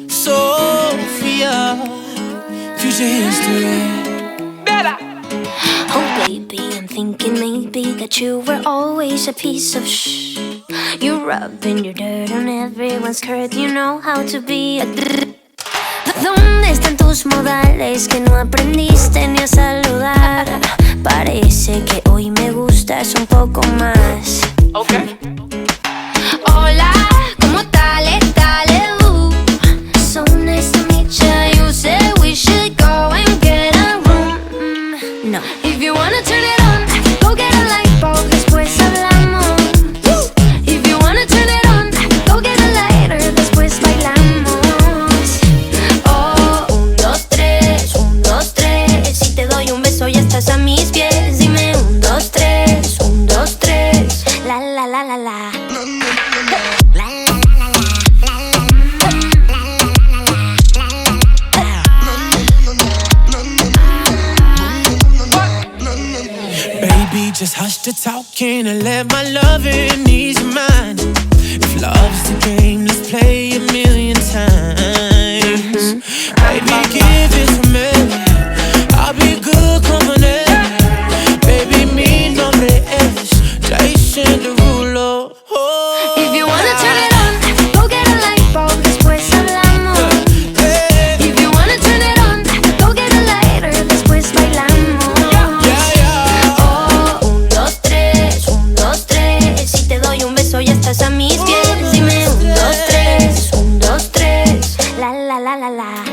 Sofía, future history. Oh baby, I'm thinking maybe that you were always a piece of shh. You rubbing your dirt on everyone's skirt. You know how to be a ¿Dónde están tus modales que no aprendiste ni a saludar? Parece que hoy me gustas un poco más. Okay. Hola, ¿cómo tal? So nice to meet ya. You said we should go and get a room. No. If you wanna turn it on, go get a light bulb, después hablamos. If you wanna turn it on, go get a lighter, después bailamos. Oh, 1, 2, 3, 1, 2, 3. Si te doy un beso ya estás a mis pies. Dime 1, 2, 3, 1, 2, 3. La la la la la. Baby, just hush the talking and let my loving ease your mind. If love's the game, let's play a million times. Baby, give it to me. I'll be good company. Baby, mi nombre es Derulo. Oh, if you wanna turn it on, go get a light bulb, después hablamos. If you wanna turn it on, go get a lighter, después bailamos. Oh, 1, 2, 3, 1, 2, 3. Si te doy un beso ya estás a mis pies. Dime 1, 2, 3, 1, 2, 3. La la la la la.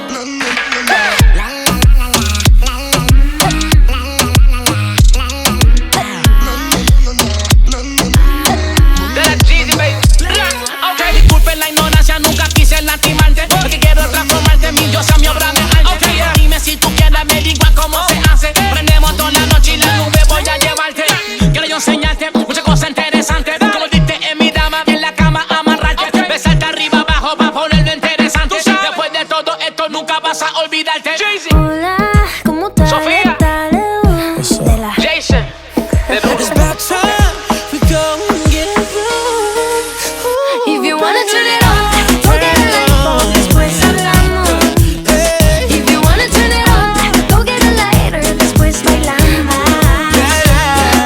Disculpen la ignorancia, nunca quise lastimarte. Porque quiero transformarte en mi diosa, mi obra de arte. Dime si tú quieres averiguar cómo se hace. Prendemos toda la noche y la nube voy a llevarte. Quiero yo enseñarte muchas cosas interesantes. Como diste en mi dama, en la cama amarrarte. Besarte arriba, abajo, pa' ponerlo interesante. Después de todo esto nunca vas a olvidarte. Hola, ¿cómo tal? Sofía. Jason. it's about time we go and get a room. If you wanna turn it on, go get a light bulb, después hablamos. If you wanna turn it on, go get a lighter, después bailamos.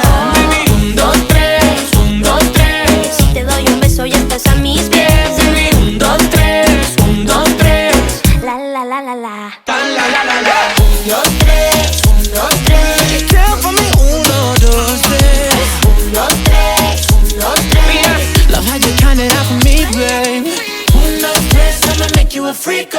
Oh, 1, 2, 3, 1, 2, 3. Si te doy un beso ya estás a mis pies. Dime 1, 2, 3, 1, 2, 3. La la la la la. 1, 2, 3, 1, 2, 3. Count for me, 1, 2, 3. 1, 2, 3, 1, 2, 3. Love how you count it out for me, babe. 1, 2, 3, I'ma make you a freak.